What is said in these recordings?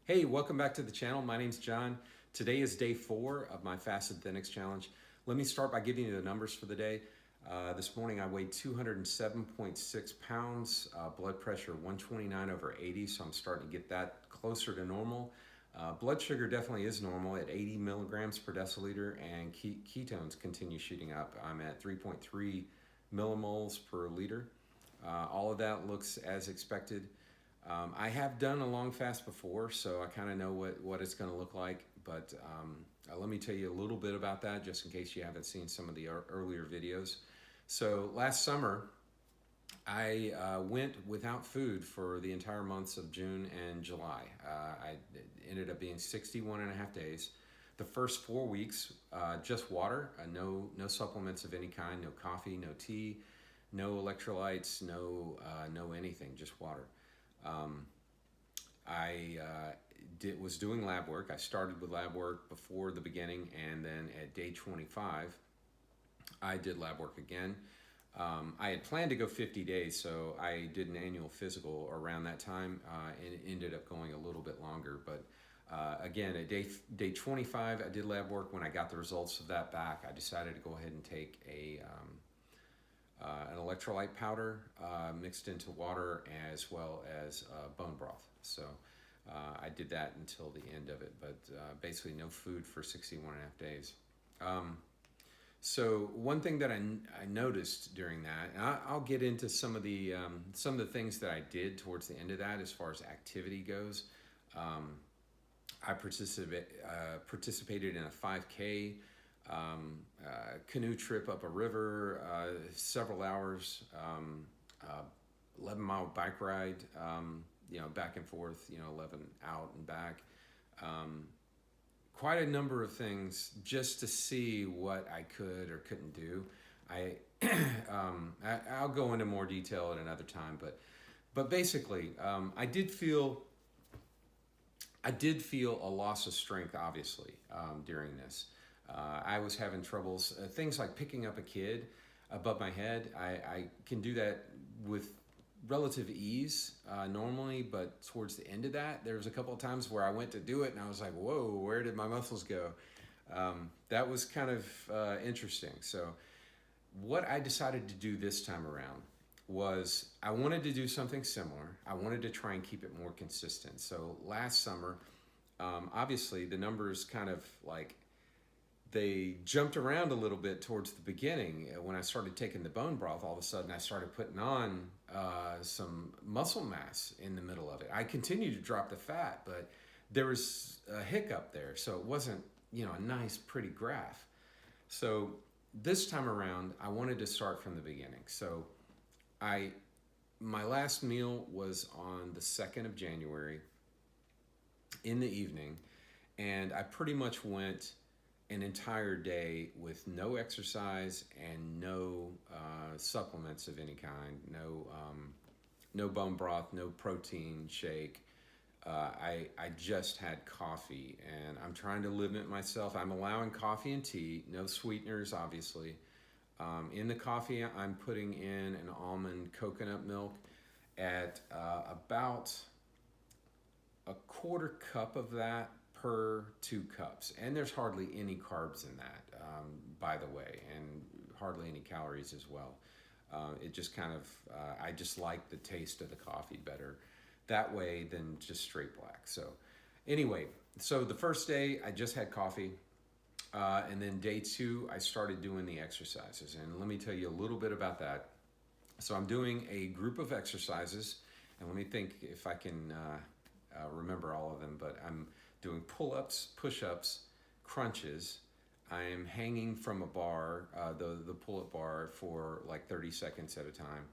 Hey, welcome back to the channel. My name's John. Today is day 4 of my Fasted-Thenics challenge. Let me start by giving you the numbers for the day. This morning I weighed 207.6 pounds, blood pressure 129/80, so I'm starting to get that closer to normal. Blood sugar definitely is normal at 80 milligrams per deciliter, and ketones continue shooting up. I'm at 3.3 millimoles per liter. All of that looks as expected. I have done a long fast before, so I kind of know what it's going to look like, but let me tell you a little bit about that just in case you haven't seen some of the earlier videos. So last summer, I went without food for the entire months of June and July. It ended up being 61 and a half days. The first 4 weeks, just water, no supplements of any kind, no coffee, no tea, no electrolytes, no anything, just water. I was doing lab work. I started with lab work before the beginning, and then at day 25, I did lab work again. I had planned to go 50 days, so I did an annual physical around that time, and it ended up going a little bit longer. But again, at day 25, I did lab work. When I got the results of that back, I decided to go ahead and take an electrolyte powder mixed into water, as well as bone broth. So I did that until the end of it, but basically no food for 61 and a half days. So one thing that I noticed during that, and I'll get into some of the things that I did towards the end of that as far as activity goes. I participated in a 5K canoe trip up a river, several hours, 11-mile bike ride, back and forth, 11 out and back. Quite a number of things just to see what I could or couldn't do. I'll go into more detail at another time, but basically, I did feel a loss of strength, obviously, during this. I was having troubles, things like picking up a kid above my head. I can do that with relative ease normally, but towards the end of that, there was a couple of times where I went to do it and I was like, whoa, where did my muscles go? That was kind of interesting. So what I decided to do this time around was I wanted to do something similar. I wanted to try and keep it more consistent. So last summer, obviously the numbers kind of like, they jumped around a little bit towards the beginning. When I started taking the bone broth, all of a sudden I started putting on some muscle mass in the middle of it. I continued to drop the fat, but there was a hiccup there, so it wasn't a nice, pretty graph. So this time around, I wanted to start from the beginning. So my last meal was on the 2nd of January in the evening, and I pretty much went an entire day with no exercise and no supplements of any kind, no bone broth, no protein shake. I just had coffee, and I'm trying to limit myself. I'm allowing coffee and tea, no sweeteners, obviously. In the coffee, I'm putting in an almond coconut milk at about a quarter cup of that per 2 cups, and there's hardly any carbs in that, by the way, and hardly any calories as well. It just kind of, I just like the taste of the coffee better that way than just straight black. So anyway, so the first day I just had coffee, and then day 2 I started doing the exercises, and let me tell you a little bit about that. So I'm doing a group of exercises, and let me think if I can remember all of them, but I'm doing pull-ups, push-ups, crunches. I am hanging from a bar, the pull-up bar, for like 30 seconds at a time.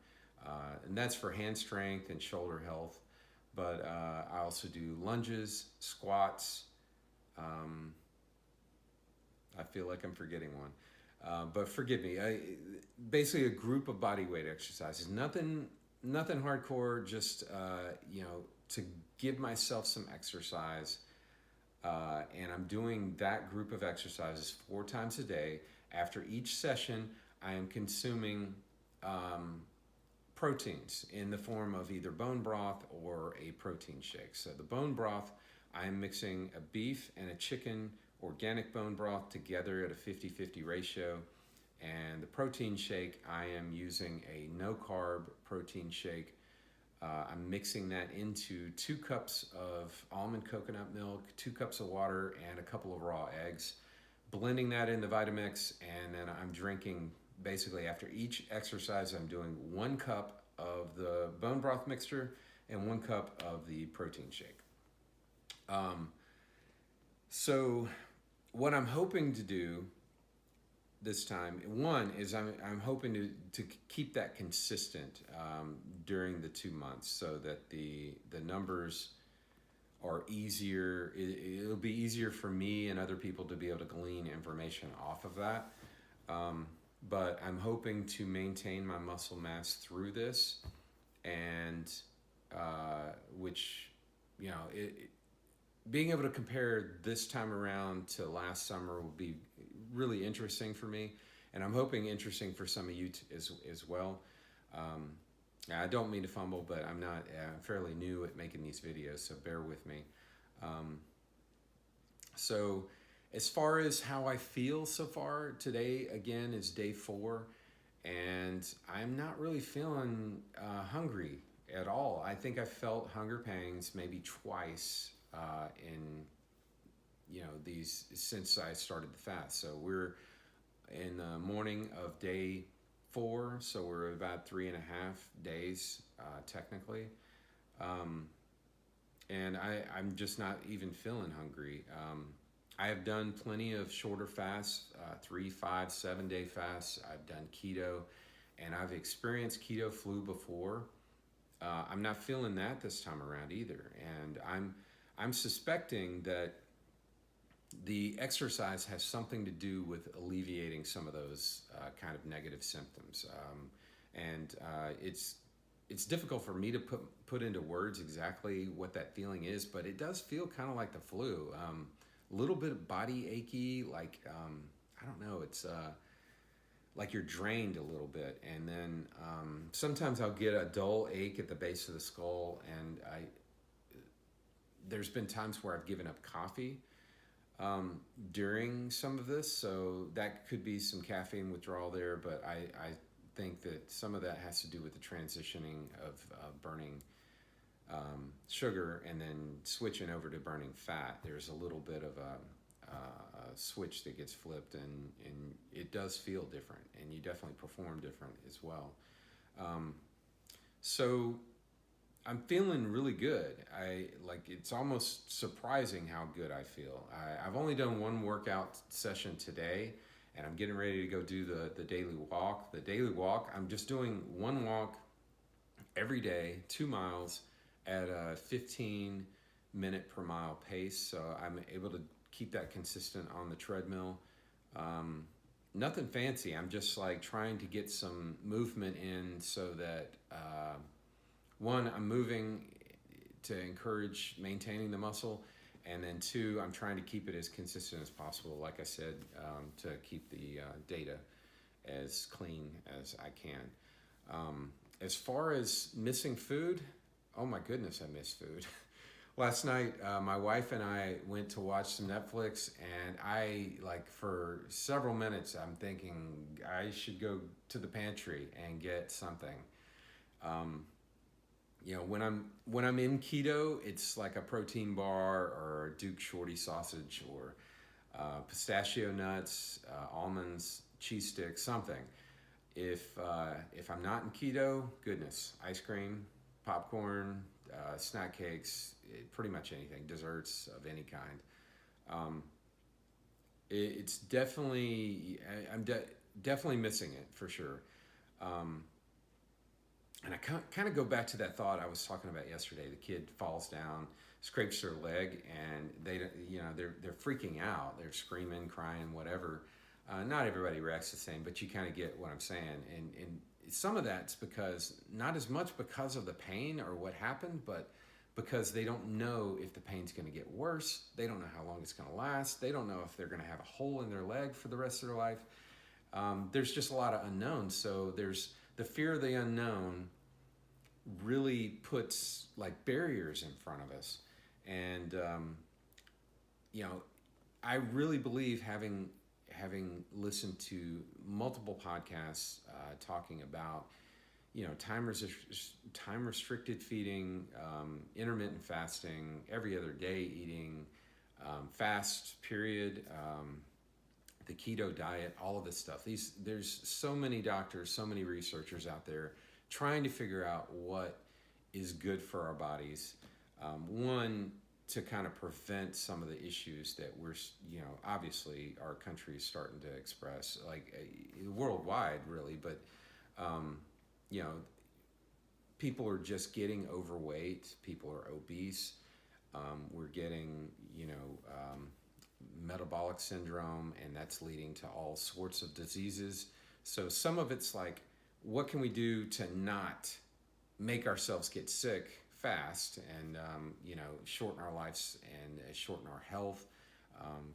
And that's for hand strength and shoulder health. But I also do lunges, squats. I feel like I'm forgetting one. But forgive me. Basically a group of body weight exercises. Nothing hardcore, just, to give myself some exercise. And I'm doing that group of exercises 4 times a day. After each session, I am consuming proteins in the form of either bone broth or a protein shake. So the bone broth I'm mixing a beef and a chicken organic bone broth together at a 50-50 ratio. And the protein shake, I am using a no-carb protein shake. I'm mixing that into 2 cups of almond coconut milk, 2 cups of water, and a couple of raw eggs. Blending that in the Vitamix, and then I'm drinking, basically after each exercise, I'm doing 1 cup of the bone broth mixture and 1 cup of the protein shake. So what I'm hoping to do this time, one is I'm hoping to keep that consistent during the 2 months, so that the numbers are easier. It'll be easier for me and other people to be able to glean information off of that. But I'm hoping to maintain my muscle mass through this, and which, being able to compare this time around to last summer will be really interesting for me, and I'm hoping interesting for some of you as well. I don't mean to fumble, but I'm fairly new at making these videos, so bear with me. So as far as how I feel so far, today again is day 4, and I'm not really feeling hungry at all. I think I felt hunger pangs maybe twice in these since I started the fast. So we're in the morning of day 4, so we're about 3.5 days technically, and I'm just not even feeling hungry. I have done plenty of shorter fasts, 3, 5, 7 day fasts. I've done keto, and I've experienced keto flu before. I'm not feeling that this time around either, and I'm suspecting that the exercise has something to do with alleviating some of those kind of negative symptoms, and it's difficult for me to put into words exactly what that feeling is, but it does feel kind of like the flu. A little bit of body achy, like I don't know, it's like you're drained a little bit, and then sometimes I'll get a dull ache at the base of the skull, and there's been times where I've given up coffee during some of this, so that could be some caffeine withdrawal there, but I think that some of that has to do with the transitioning of burning sugar and then switching over to burning fat. There's a little bit of a switch that gets flipped, and it does feel different, and you definitely perform different as well. So I'm feeling really good. It's almost surprising how good I feel. I've only done 1 workout session today, and I'm getting ready to go do the daily walk. The daily walk, I'm just doing 1 walk every day, 2 miles at a 15-minute per mile pace. So I'm able to keep that consistent on the treadmill. Nothing fancy. I'm just like trying to get some movement in, so that one, I'm moving to encourage maintaining the muscle, and then 2, I'm trying to keep it as consistent as possible, like I said, to keep the data as clean as I can. As far as missing food, oh my goodness, I miss food. Last night, my wife and I went to watch some Netflix, and for several minutes, I'm thinking I should go to the pantry and get something. When I'm in keto, it's like a protein bar or a Duke Shorty sausage or pistachio nuts, almonds, cheese sticks, something. If I'm not in keto, goodness, ice cream, popcorn, snack cakes, pretty much anything, desserts of any kind. It's definitely, I'm definitely missing it for sure. And I kind of go back to that thought I was talking about yesterday. The kid falls down, scrapes their leg, and they're freaking out. They're screaming, crying, whatever. Not everybody reacts the same, but you kind of get what I'm saying. And some of that's not as much because of the pain or what happened, but because they don't know if the pain's going to get worse. They don't know how long it's going to last. They don't know if they're going to have a hole in their leg for the rest of their life. There's just a lot of unknowns. So there's the fear of the unknown really puts like barriers in front of us. And you know, I really believe having listened to multiple podcasts talking about, you know, time restricted feeding, intermittent fasting, every other day eating, fast period, the keto diet, all of this stuff. There's so many doctors, so many researchers out there trying to figure out what is good for our bodies. One, to kind of prevent some of the issues that we're, you know, obviously our country is starting to express, like worldwide, really. But, you know, people are just getting overweight. People are obese. We're getting, you know, metabolic syndrome, and that's leading to all sorts of diseases. So some of it's like, what can we do to not make ourselves get sick fast, and you know, shorten our lives and shorten our health,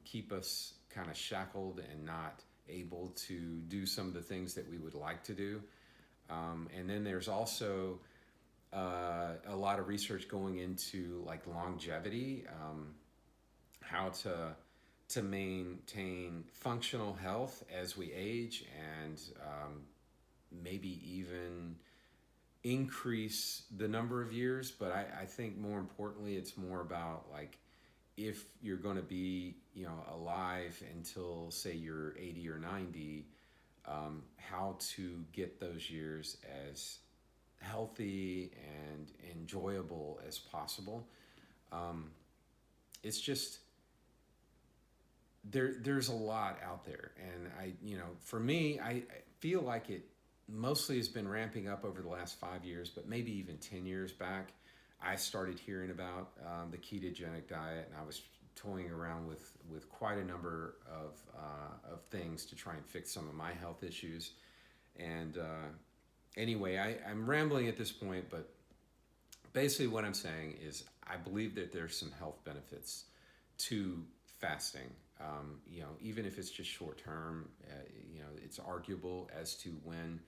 keep us kind of shackled and not able to do some of the things that we would like to do. And then there's also a lot of research going into like longevity, how to maintain functional health as we age, and maybe even increase the number of years. But I think more importantly, it's more about like, if you're going to be, you know, alive until say you're 80 or 90, how to get those years as healthy and enjoyable as possible. It's just, there's a lot out there, and you know, for me, I feel like it mostly has been ramping up over the last 5 years, but maybe even 10 years back, I started hearing about the ketogenic diet, and I was toying around with quite a number of things to try and fix some of my health issues. And anyway, I'm rambling at this point, but basically what I'm saying is I believe that there's some health benefits to fasting. You know, even if it's just short term, you know, it's arguable as to when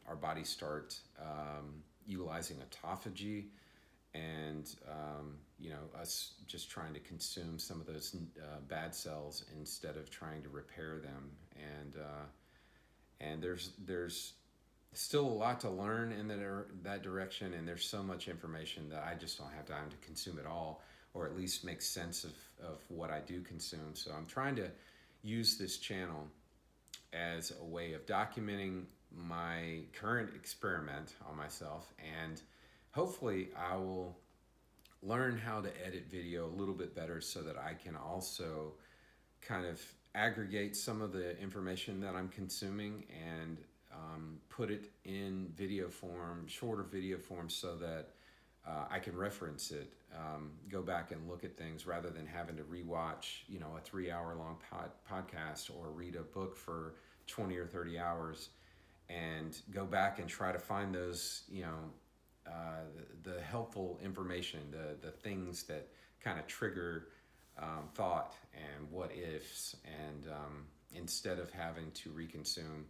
our bodies start utilizing autophagy, and you know, us just trying to consume some of those bad cells instead of trying to repair them. And there's still a lot to learn in that direction, and there's so much information that I just don't have time to consume it all, or at least make sense of what I do consume. So I'm trying to use this channel as a way of documenting my current experiment on myself, and hopefully I will learn how to edit video a little bit better so that I can also kind of aggregate some of the information that I'm consuming and put it in video form, shorter video form, so that I can reference it, go back and look at things rather than having to rewatch, you know, a 3 hour long podcast, or read a book for 20 or 30 hours and go back and try to find those, you know, the helpful information, the things that kind of trigger thought and what ifs, and instead of having to reconsume,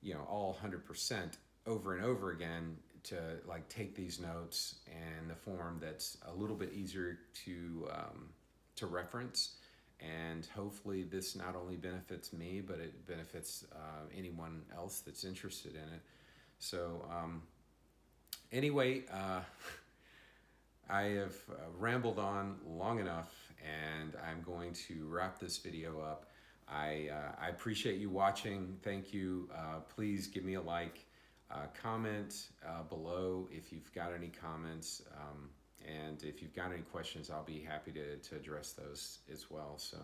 you know, all 100% over and over again, to like take these notes in the form that's a little bit easier to reference. And hopefully this not only benefits me, but it benefits anyone else that's interested in it. So anyway, I have rambled on long enough, and I'm going to wrap this video up. I appreciate you watching. Thank you. Please give me a like. Comment below if you've got any comments, and if you've got any questions, I'll be happy to address those as well. So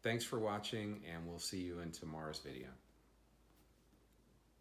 thanks for watching, and we'll see you in tomorrow's video.